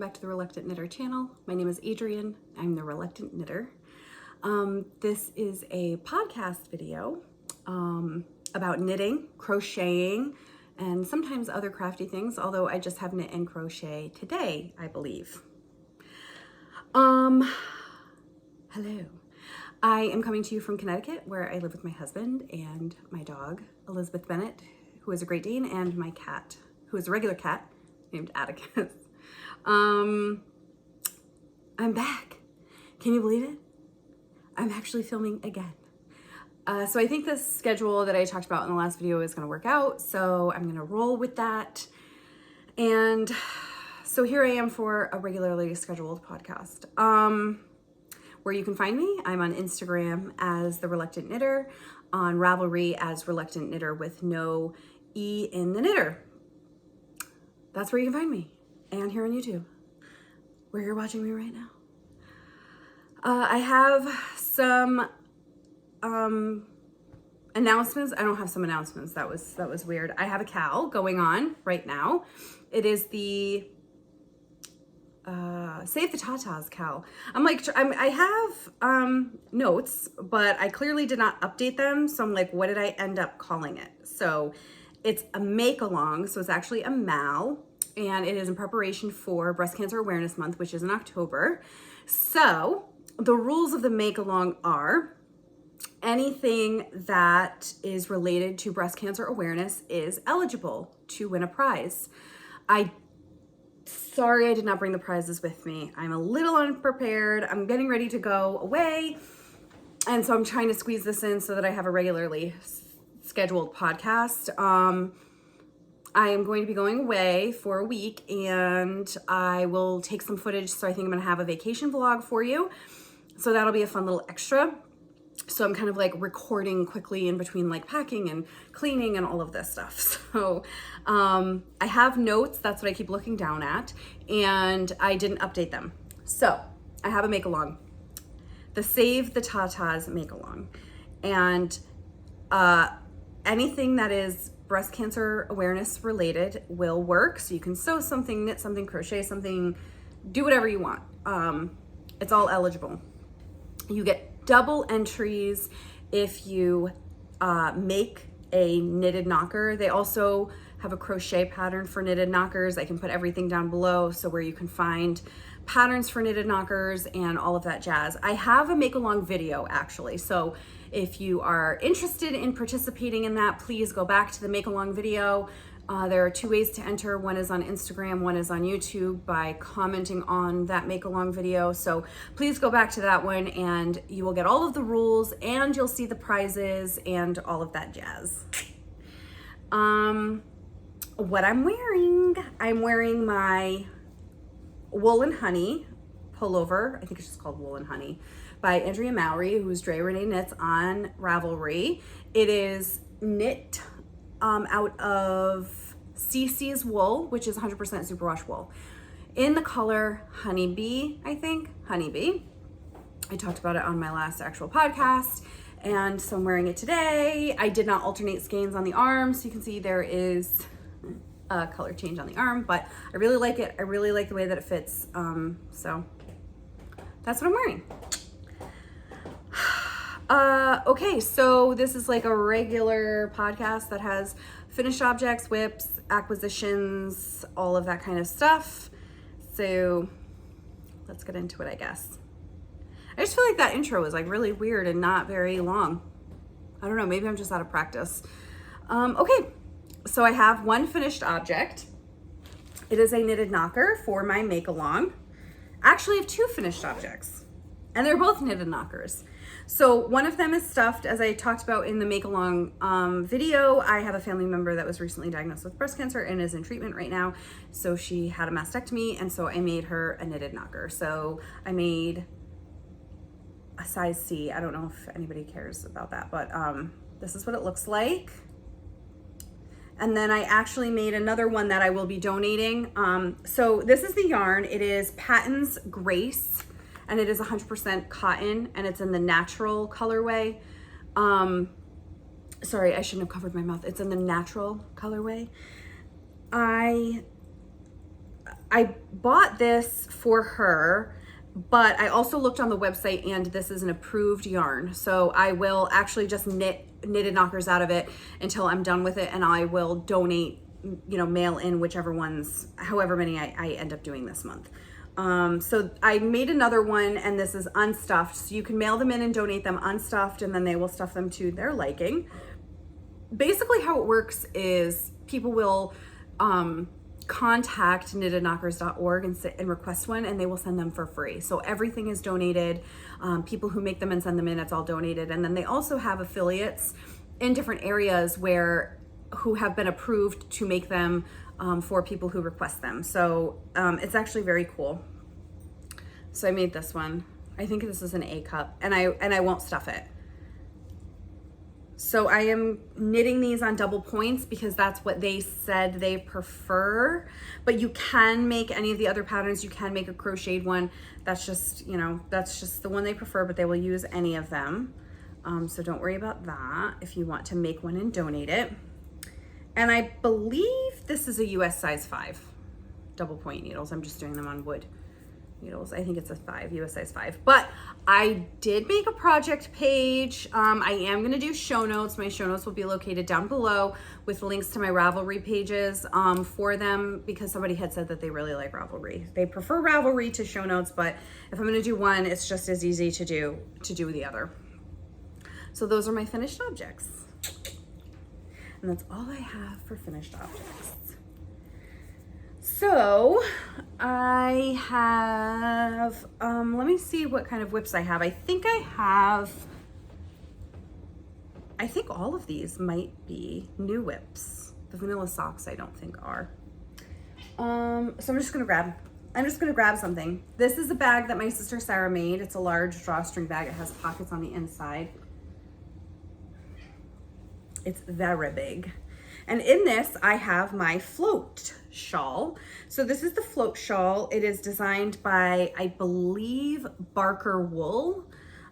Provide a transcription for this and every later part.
welcome back to the Reluctant Knitter channel. My name is Adrian. I'm the Reluctant Knitter. This is a podcast video about knitting, crocheting, and sometimes other crafty things, although I just have knit and crochet today, I believe. Hello. I am coming to you from Connecticut, where I live with my husband and my dog, Elizabeth Bennett, who is a Great Dane, and my cat, who is a regular cat named Atticus. I'm back. Can you believe it? I'm actually filming again. So I think this schedule that I talked about in the last video is going to work out, so I'm going to roll with that. And so here I am for a regularly scheduled podcast. Where you can find me, I'm on Instagram as The Reluctant Knitter, on Ravelry as Reluctant Knitter with no E in the knitter. That's where you can find me. And here on YouTube, where you're watching me right now. I have some announcements. I don't have some announcements. That was weird. I have a cal going on right now. It is the Save the Tatas cal. I have notes, but I clearly did not update them. So I'm like, what did I end up calling it? So it's a make along. So it's actually a MAL. And it is in preparation for Breast Cancer Awareness Month, which is in October. So the rules of the make-along are anything that is related to breast cancer awareness is eligible to win a prize. Sorry I did not bring the prizes with me. I'm a little unprepared. I'm getting ready to go away. And so I'm trying to squeeze this in so that I have a regularly scheduled podcast. I am going to be going away for a week, and I will take some footage. So I think I'm going to have a vacation vlog for you. So that'll be a fun little extra. So I'm kind of like recording quickly in between like packing and cleaning and all of this stuff. So I have notes. That's what I keep looking down at, and I didn't update them. So I have a make along, the Save the Tatas make along, and anything that is breast cancer awareness related will work. So you can sew something, knit something, crochet something, do whatever you want. It's all eligible. You get double entries if you make a knitted knocker. They also have a crochet pattern for knitted knockers. I can put everything down below, so where you can find patterns for knitted knockers and all of that jazz. I have a make along video actually. So if you are interested in participating in that, please go back to the make along video. There are two ways to enter. One is on Instagram, one is on YouTube by commenting on that make along video. So please go back to that one and you will get all of the rules and you'll see the prizes and all of that jazz. What I'm wearing my Wool and Honey pullover. I think it's just called Wool and Honey by Andrea Mowry, who's Dre Renee Knits on Ravelry. It is knit out of CC's wool, which is 100% superwash wool, in the color Honeybee, I think. Honeybee. I talked about it on my last actual podcast, and so I'm wearing it today. I did not alternate skeins on the arm, so you can see there is a color change on the arm, but I really like it. I really like the way that it fits. So that's what I'm wearing. Okay, so this is like a regular podcast that has finished objects, whips, acquisitions, all of that kind of stuff. So let's get into it, I guess. I just feel like that intro is like really weird and not very long. I don't know, maybe I'm just out of practice. Okay, so I have one finished object. It is a knitted knocker for my make along. Actually, I have two finished objects, and they're both knitted knockers. So one of them is stuffed, as I talked about in the make along video. I have a family member that was recently diagnosed with breast cancer and is in treatment right now. So she had a mastectomy, and so I made her a knitted knocker. So I made a size C. I don't know if anybody cares about that, but this is what it looks like. And then I actually made another one that I will be donating. So this is the yarn. It is Patons Grace, and it is 100% cotton, and it's in the natural colorway. Sorry, I shouldn't have covered my mouth. It's in the natural colorway. I I bought this for her, but I also looked on the website and this is an approved yarn. So I will actually just knitted knockers out of it until I'm done with it, and I will donate, you know, mail in whichever ones, however many I end up doing this month. So I made another one, and this is unstuffed. So you can mail them in and donate them unstuffed, and then they will stuff them to their liking. Basically how it works is people will contact knittedknockers.org and request one, and they will send them for free. So everything is donated. People who make them and send them in, it's all donated. And then they also have affiliates in different areas who have been approved to make them for people who request them. So it's actually very cool. So I made this one. I think this is an A cup, and I won't stuff it. So I am knitting these on double points because that's what they said they prefer. But you can make any of the other patterns. You can make a crocheted one. That's just, you know, that's just the one they prefer, but they will use any of them. So don't worry about that if you want to make one and donate it. And I believe this is a US size 5 double point needles. I'm just doing them on wood needles. I think it's a 5, US size 5. But I did make a project page. I am going to do show notes. My show notes will be located down below with links to my Ravelry pages for them, because somebody had said that they really like Ravelry. They prefer Ravelry to show notes, but if I'm going to do one, it's just as easy to do the other. So those are my finished objects. And that's all I have for finished objects. So I have, let me see what kind of whips I have. I think all of these might be new whips. The vanilla socks I don't think are. So I'm just gonna grab something. This is a bag that my sister Sarah made. It's a large drawstring bag. It has pockets on the inside. It's very big. And in this, I have my float shawl. So this is the float shawl. It is designed by, I believe, Barker Wool.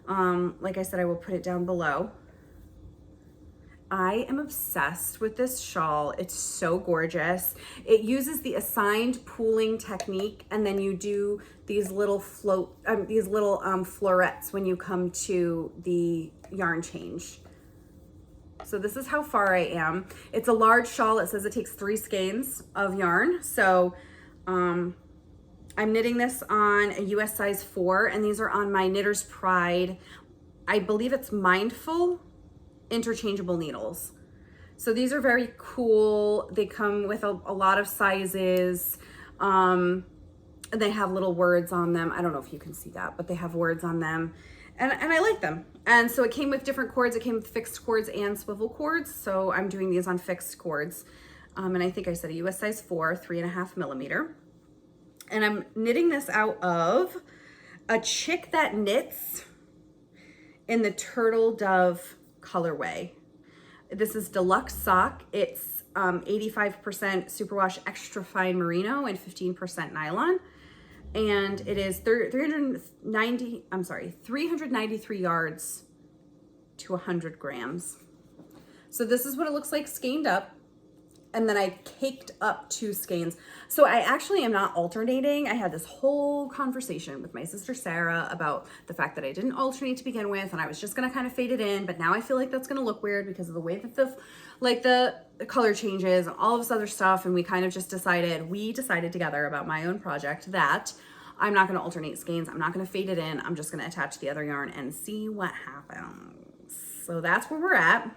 Like I said, I will put it down below. I am obsessed with this shawl. It's so gorgeous. It uses the assigned pooling technique, and then you do these little florets when you come to the yarn change. So this is how far I am. It's a large shawl. It says it takes 3 skeins of yarn. So I'm knitting this on a US size 4, and these are on my Knitter's Pride. I believe it's Mindful interchangeable needles. So these are very cool. They come with a lot of sizes. They have little words on them. I don't know if you can see that, but they have words on them. And I like them. And so it came with different cords. It came with fixed cords and swivel cords. So I'm doing these on fixed cords. And I think I said a US size 4, 3.5 millimeter. And I'm knitting this out of a Chick That Knits in the Turtle Dove colorway. This is deluxe sock. It's 85% superwash extra fine merino and 15% nylon. And it is 393 yards to 100 grams. So this is what it looks like skeined up. And then I caked up 2 skeins. So I actually am not alternating. I had this whole conversation with my sister Sarah about the fact that I didn't alternate to begin with, and I was just gonna kind of fade it in, but now I feel like that's gonna look weird because of the way that the color changes and all of this other stuff. And we kind of just decided together about my own project that I'm not gonna alternate skeins. I'm not gonna fade it in. I'm just gonna attach the other yarn and see what happens. So that's where we're at.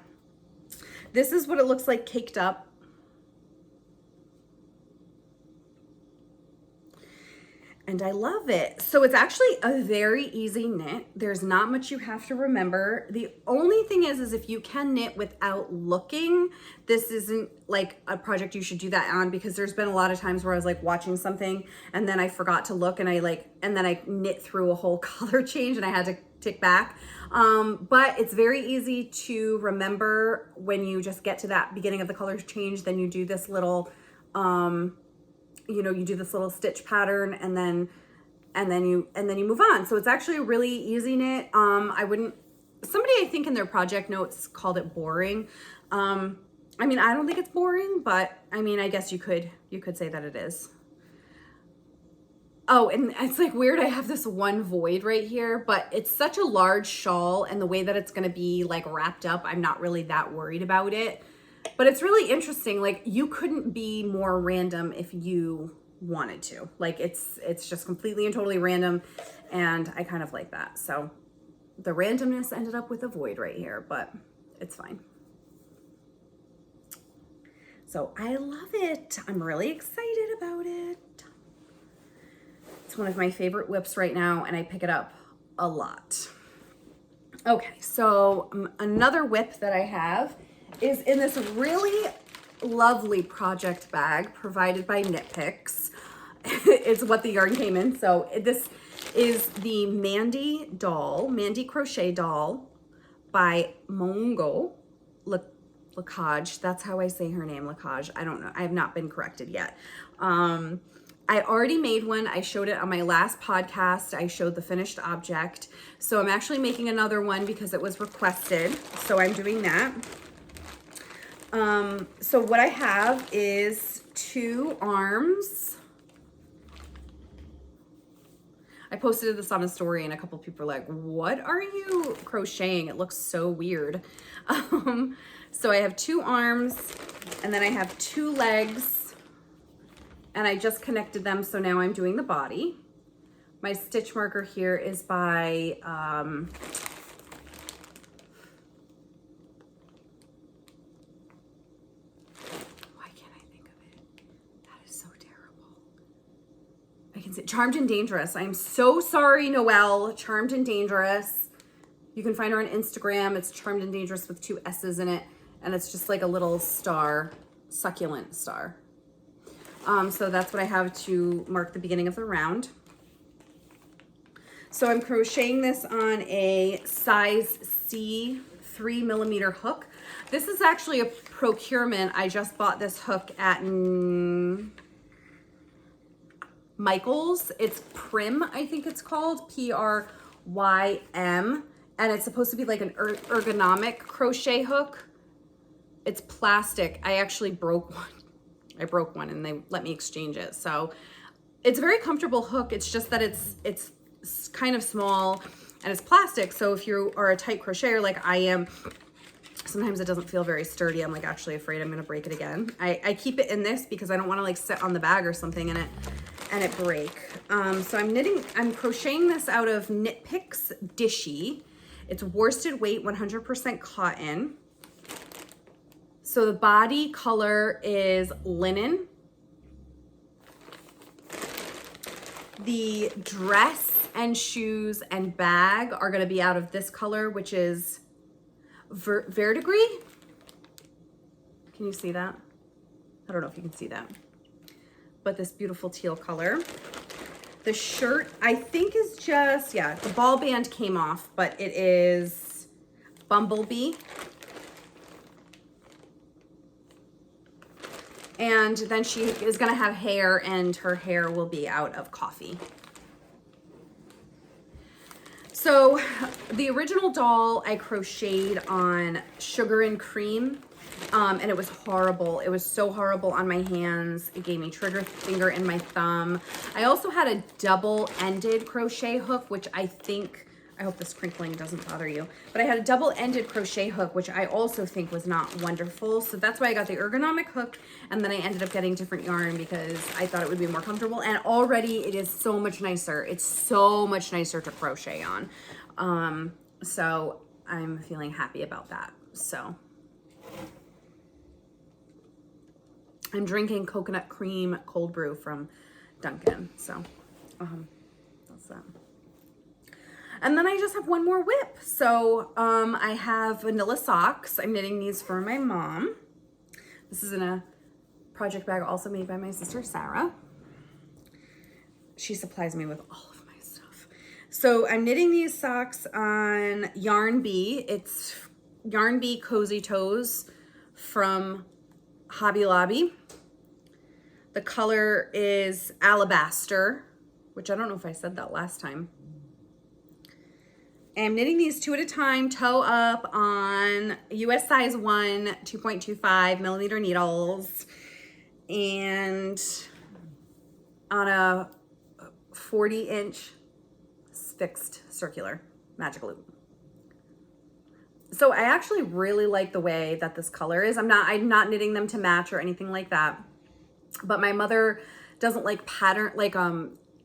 This is what it looks like caked up. And I love it. So it's actually a very easy knit. There's not much you have to remember. The only thing is if you can knit without looking, this isn't like a project you should do that on, because there's been a lot of times where I was like watching something and then I forgot to look, and then I knit through a whole color change and I had to tick back. But it's very easy to remember when you just get to that beginning of the color change. Then you do this little, you do this little stitch pattern, and then you move on. So it's actually a really easy knit. Somebody I think in their project notes called it boring. I mean, I don't think it's boring, but I mean, I guess you could say that it is. Oh, and it's like weird. I have this one void right here, but it's such a large shawl, and the way that it's going to be like wrapped up, I'm not really that worried about it. But it's really interesting. Like, you couldn't be more random if you wanted to. Like, it's just completely and totally random, and I kind of like that. So the randomness ended up with a void right here, but it's fine. So I love it. I'm really excited about it. It's one of my favorite whips right now, and I pick it up a lot. Okay, so another whip that I have is in this really lovely project bag provided by Knit Picks. It's what the yarn came in. So this is the Mandy Crochet doll by Mongo Lacage. That's how I say her name, Lacage. I don't know. I have not been corrected yet. I already made one. I showed it on my last podcast. I showed the finished object. So I'm actually making another one because it was requested. So I'm doing that. So what I have is 2 arms. I posted this on a story and a couple people were like, what are you crocheting? It looks so weird. So I have 2 arms, and then I have 2 legs, and I just connected them. So now I'm doing the body. My stitch marker here is by, why can't I think of it? That is so terrible. I can say Charmed and Dangerous. I'm so sorry, Noelle. Charmed and Dangerous. You can find her on Instagram. It's Charmed and Dangerous with 2 S's in it. And it's just like a little star, succulent star. So that's what I have to mark the beginning of the round. So I'm crocheting this on a size C 3mm hook. This is actually a procurement. I just bought this hook at Michael's. It's Prym, I think it's called, Prym. And it's supposed to be like an ergonomic crochet hook. It's plastic. I actually broke one. I broke one and they let me exchange it. So it's a very comfortable hook. It's just that it's kind of small and it's plastic. So if you are a tight crocheter like I am, sometimes it doesn't feel very sturdy. I'm like actually afraid I'm gonna break it again. I keep it in this because I don't wanna like sit on the bag or something and it break. So I'm crocheting this out of Knit Picks Dishie. It's worsted weight, 100% cotton. So the body color is linen. The dress and shoes and bag are gonna be out of this color, which is verdigris. Can you see that? I don't know if you can see that. But this beautiful teal color. The shirt, I think is just, yeah, the ball band came off, but it is Bumblebee. And then she is gonna have hair, and her hair will be out of coffee. So the original doll I crocheted on Sugar and Cream, and it was horrible. It was so horrible on my hands. It gave me trigger finger in my thumb. I also had a double-ended crochet hook, which I hope this crinkling doesn't bother you, but I had a double-ended crochet hook, which I also think was not wonderful. So that's why I got the ergonomic hook, and then I ended up getting different yarn because I thought it would be more comfortable. And already it is so much nicer. It's so much nicer to crochet on. So I'm feeling happy about that. So I'm drinking coconut cream cold brew from Dunkin'. So that's that. And then I just have one more whip. So I have vanilla socks. I'm knitting these for my mom. This is in a project bag also made by my sister, Sarah. She supplies me with all of my stuff. So I'm knitting these socks on Yarn Bee. It's Yarn Bee Cozy Toes from Hobby Lobby. The color is Alabaster, which I don't know if I said that last time. I'm knitting these 2 at a time, toe up on US size 1, 2.25mm needles, and on a 40-inch fixed circular magic loop. So I actually really like the way that this color is. I'm not knitting them to match or anything like that. But my mother doesn't like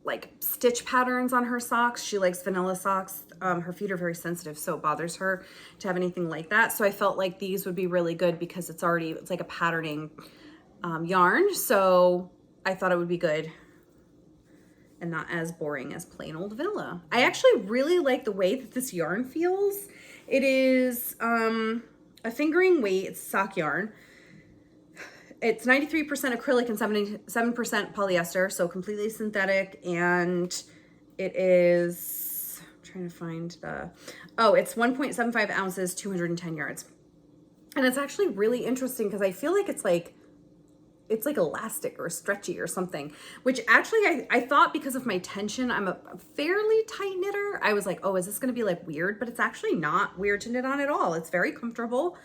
like stitch patterns on her socks. She likes vanilla socks. Her feet are very sensitive, so it bothers her to have anything like that. So I felt like these would be really good because it's like a patterning yarn. So I thought it would be good and not as boring as plain old vanilla. I actually really like the way that this yarn feels. It is a fingering weight, it's sock yarn. It's 93% acrylic and 77% polyester, so completely synthetic, and it is, I'm trying to find it's 1.75 ounces, 210 yards. And it's actually really interesting because I feel like it's like elastic or stretchy or something, which actually I thought because of my tension, I'm a fairly tight knitter. I was like, oh, is this going to be like weird? But it's actually not weird to knit on at all. It's very comfortable.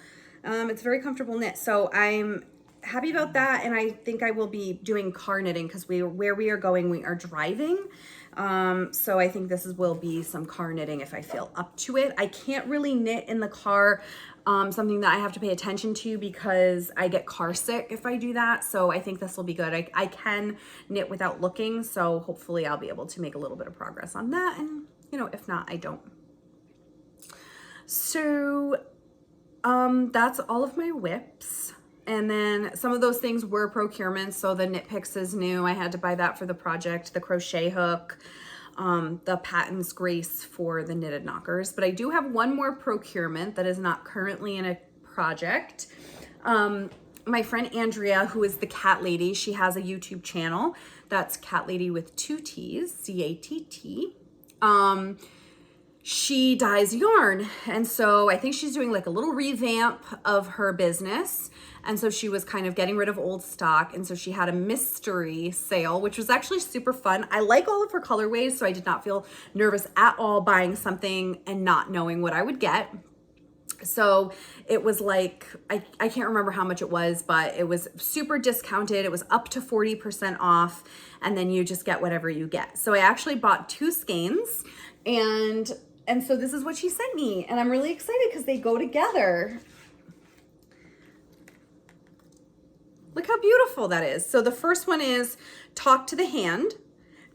It's very comfortable knit. So I'm happy about that. And I think I will be doing car knitting because where we are going, we are driving. So I think will be some car knitting if I feel up to it. I can't really knit in the car. Something that I have to pay attention to because I get car sick if I do that. So I think this will be good. I can knit without looking. So hopefully I'll be able to make a little bit of progress on that. And if not, I don't. So, that's all of my whips. And then some of those things were procurements. So the Knit Picks is new. I had to buy that for the project, the crochet hook, the Patons Grace for the knitted knockers. But I do have one more procurement that is not currently in a project. My friend Andrea, who is the Catt Lady, she has a YouTube channel. That's Catt Lady with 2 T's, C-A-T-T. She dyes yarn. And so I think she's doing like a little revamp of her business. And so she was kind of getting rid of old stock. And so she had a mystery sale, which was actually super fun. I like all of her colorways, so I did not feel nervous at all buying something and not knowing what I would get. So it was like, I can't remember how much it was, but it was super discounted. It was up to 40% off. And then you just get whatever you get. So I actually bought 2 skeins and so this is what she sent me. And I'm really excited because they go together. Look how beautiful that is. So the first one is Talk to the Hand.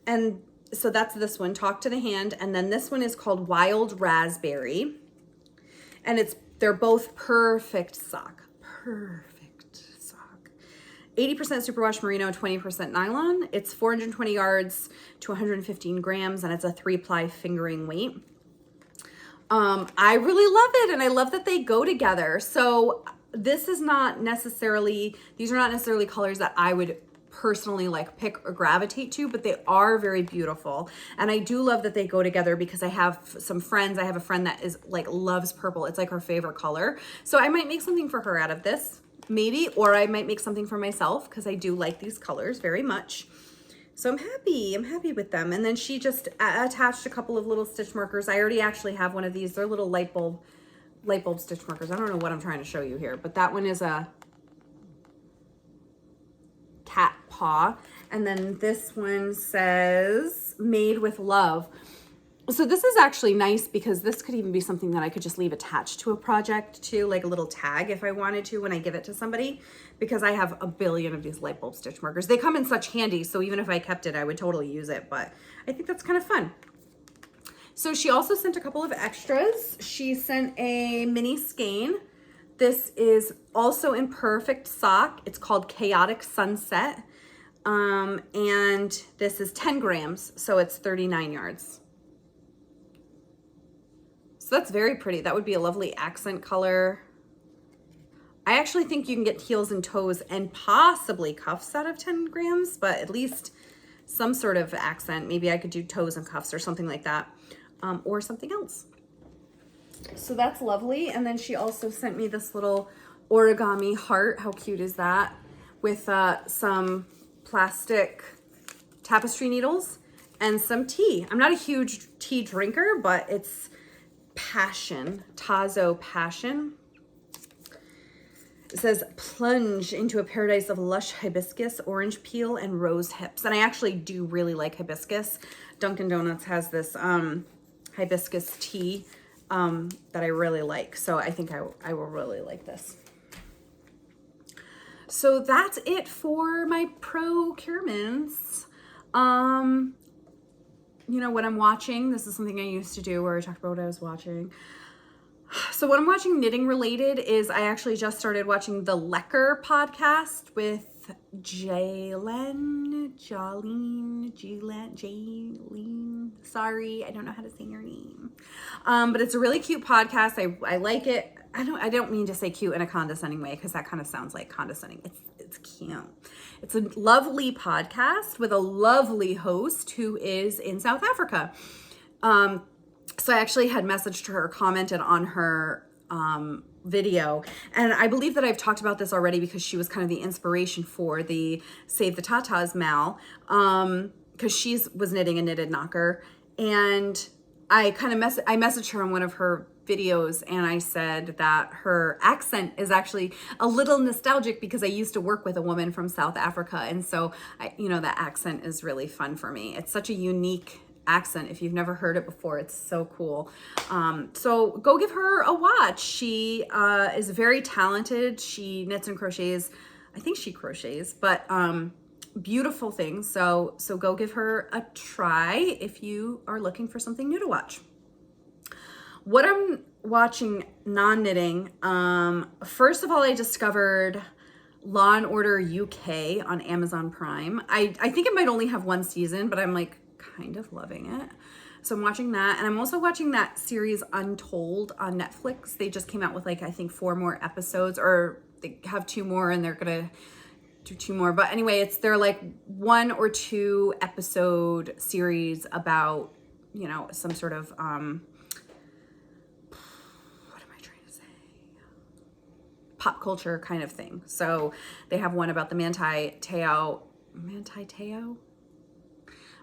And so that's this one, Talk to the Hand. And then this one is called Wild Raspberry. And they're both perfect sock. Perfect sock. 80% superwash merino, 20% nylon. It's 420 yards to 115 grams, and it's a 3-ply fingering weight. I really love it, and I love that they go together. So these are not necessarily colors that I would personally like pick or gravitate to, but they are very beautiful. And I do love that they go together because I have some friends. I have a friend that is like loves purple. It's like her favorite color. So I might make something for her out of this, maybe, or I might make something for myself because I do like these colors very much. So I'm happy with them. And then she just attached a couple of little stitch markers. I already actually have one of these. They're little light bulb stitch markers. I don't know what I'm trying to show you here, but that one is a cat paw. And then this one says Made with Love. So this is actually nice because this could even be something that I could just leave attached to a project too, like a little tag if I wanted to when I give it to somebody, because I have a billion of these light bulb stitch markers. They come in such handy, so even if I kept it, I would totally use it, but I think that's kind of fun. So she also sent a couple of extras. She sent a mini skein. This is also in perfect sock. It's called Chaotic Sunset. And this is 10 grams, so it's 39 yards. So that's very pretty. That would be a lovely accent color. I actually think you can get heels and toes and possibly cuffs out of 10 grams, but at least some sort of accent. Maybe I could do toes and cuffs or something like that, or something else. So that's lovely. And then she also sent me this little origami heart. How cute is that? With some plastic tapestry needles and some tea. I'm not a huge tea drinker, but it's Passion, Tazo Passion. It says, plunge into a paradise of lush hibiscus, orange peel, and rose hips. And I actually do really like hibiscus. Dunkin' Donuts has this hibiscus tea that I really like. So I think I will really like this. So that's it for my procurements. You know, what I'm watching, this is something I used to do where I talked about what I was watching. So what I'm watching knitting related is I actually just started watching the Lecker podcast with Jaylene. Sorry, I don't know how to say your name. But it's a really cute podcast. I like it. I don't mean to say cute in a condescending way, because that kind of sounds like condescending. It's cute. It's a lovely podcast with a lovely host who is in South Africa. So I actually had messaged her, commented on her video, and I believe that I've talked about this already because she was kind of the inspiration for the Save the Tatas Mal, because she was knitting a knitted knocker, and I kind of messaged her on one of her videos, and I said that her accent is actually a little nostalgic because I used to work with a woman from South Africa, and so that accent is really fun for me. It's such a unique accent. If you've never heard it before, it's so cool. So go give her a watch. She is very talented. She knits and crochets. I think she crochets, but beautiful things. So go give her a try if you are looking for something new to watch. What I'm watching non-knitting, first of all, I discovered Law and Order UK on Amazon Prime. I think it might only have one season, but I'm like kind of loving it. So I'm watching that. And I'm also watching that series Untold on Netflix. They just came out with like, I think 4 more episodes, or they have 2 more and they're going to do 2 more. But anyway, they're like 1 or 2 episode series about, some sort of, what am I trying to say? Pop culture kind of thing. So they have one about the Manti Te'o,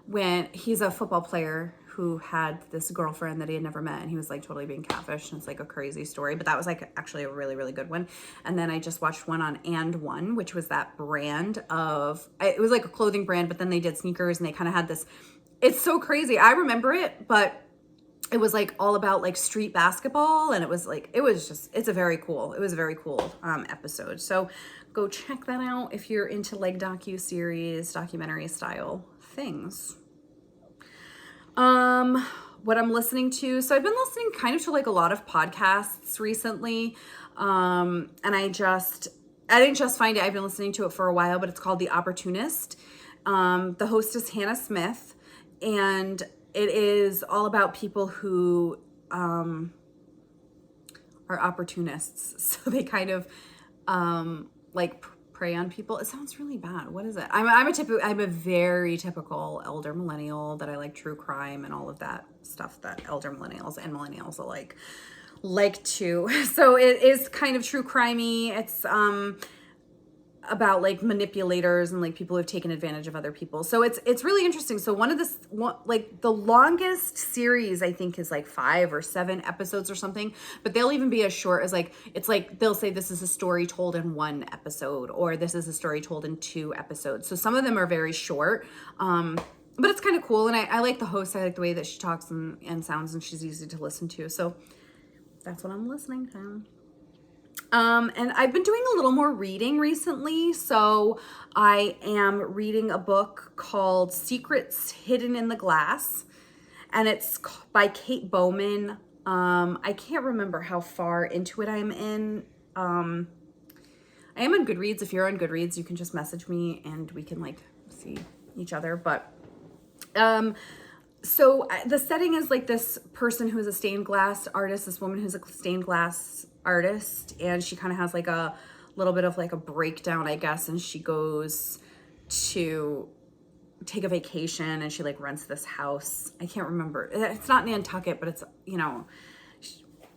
when he's a football player who had this girlfriend that he had never met, and he was like totally being catfished, and it's like a crazy story, but that was like actually a really, really good one. And then I just watched one on And One, which was that brand it was like a clothing brand, but then they did sneakers, and they kind of had this, it's so crazy. I remember it, but it was like all about like street basketball, and it was a very cool episode. So go check that out if you're into like docuseries, documentary style things. What I'm listening to, so I've been listening kind of to like a lot of podcasts recently, and I didn't just find it, I've been listening to it for a while, but it's called The Opportunist. The host is Hannah Smith, and it is all about people who are opportunists. So they kind of like prey on people. It sounds really bad. What is it? I'm a very typical elder millennial that I like true crime and all of that stuff that elder millennials and millennials alike like to. So it is kind of true crimey. It's about like manipulators and like people who've taken advantage of other people. So it's really interesting. So like the longest series I think is like 5 or 7 episodes or something, but they'll even be as short as like, it's like they'll say this is a story told in 1 episode, or this is a story told in 2 episodes. So some of them are very short, but it's kind of cool. And I like the host. I like the way that she talks and sounds, and she's easy to listen to. So that's what I'm listening to. And I've been doing a little more reading recently. So I am reading a book called Secrets Hidden in the Glass, and it's by Cate Beauman. I can't remember how far into it I'm in. I am on Goodreads. If you're on Goodreads, you can just message me and we can like see each other. But, so the setting is like this person who is a stained glass artist, this woman who's a stained glass artist, and she kind of has like a little bit of like a breakdown, I guess, and she goes to take a vacation, and she like rents this house. I can't remember. It's not Nantucket, but it's,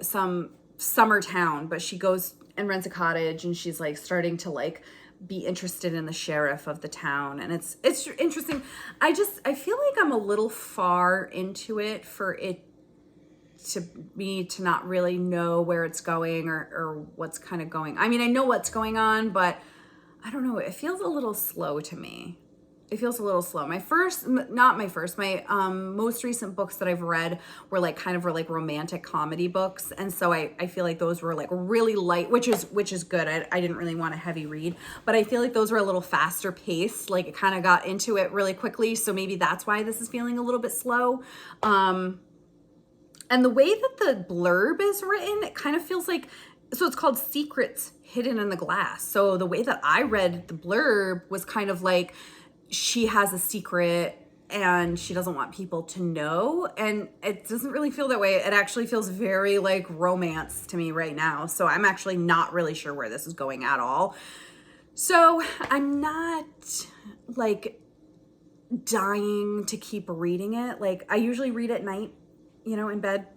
some summer town, but she goes and rents a cottage, and she's like starting to like be interested in the sheriff of the town, and it's interesting. I feel like I'm a little far into it for it to me to not really know where it's going or what's kind of going. I mean, I know what's going on, but I don't know. It feels a little slow to me. It feels a little slow. My most recent books that I've read were like kind of like romantic comedy books. And so I feel like those were like really light, which is good. I didn't really want a heavy read, but I feel like those were a little faster paced. Like it kind of got into it really quickly. So maybe that's why this is feeling a little bit slow. And the way that the blurb is written, it kind of feels like, so it's called Secrets Hidden in the Glass. So the way that I read the blurb was kind of like, she has a secret and she doesn't want people to know. And it doesn't really feel that way. It actually feels very like romance to me right now. So I'm actually not really sure where this is going at all. So I'm not like dying to keep reading it. Like I usually read at night, you know, in bed.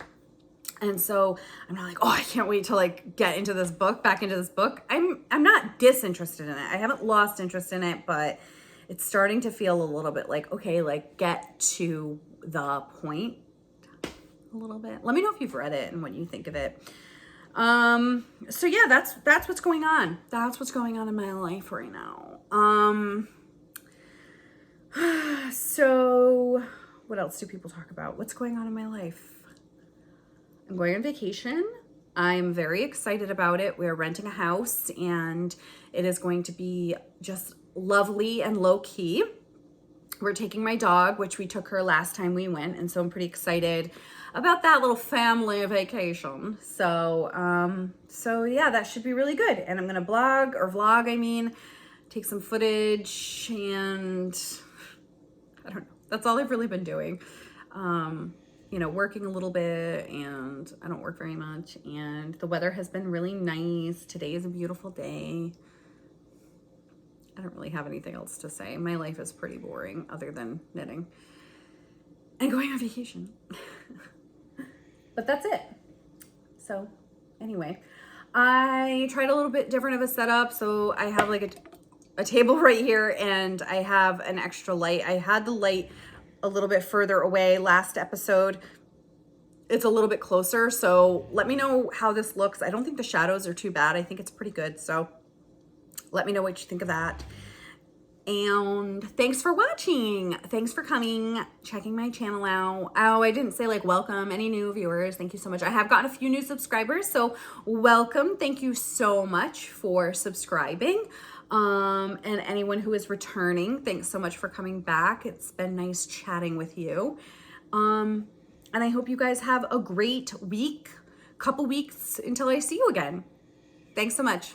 And so I'm not like, oh, I can't wait to like get into this book, back into this book. I'm not disinterested in it. I haven't lost interest in it, but it's starting to feel a little bit like, okay, like get to the point a little bit. Let me know if you've read it and what you think of it. So yeah, that's what's going on. That's what's going on in my life right now. So what else do people talk about? What's going on in my life? I'm going on vacation. I'm very excited about it. We're renting a house and it is going to be just lovely and low key. We're taking my dog, which we took her last time we went, and so I'm pretty excited about that little family vacation. So yeah, that should be really good. And I'm gonna vlog, take some footage, and I don't know. That's all I've really been doing. You know, working a little bit, and I don't work very much, and the weather has been really nice. Today is a beautiful day. I don't really have anything else to say. My life is pretty boring other than knitting and going on vacation. But that's it. So anyway, I tried a little bit different of a setup. So I have like a table right here and I have an extra light. I had the light a little bit further away last episode. It's a little bit closer. So let me know how this looks. I don't think the shadows are too bad. I think it's pretty good. So let me know what you think of that. And thanks for watching. Thanks for coming, checking my channel out. Oh, I didn't say like welcome any new viewers. Thank you so much. I have gotten a few new subscribers, so welcome. Thank you so much for subscribing. And anyone who is returning, thanks so much for coming back. It's been nice chatting with you. And I hope you guys have a great week, couple weeks until I see you again. Thanks so much.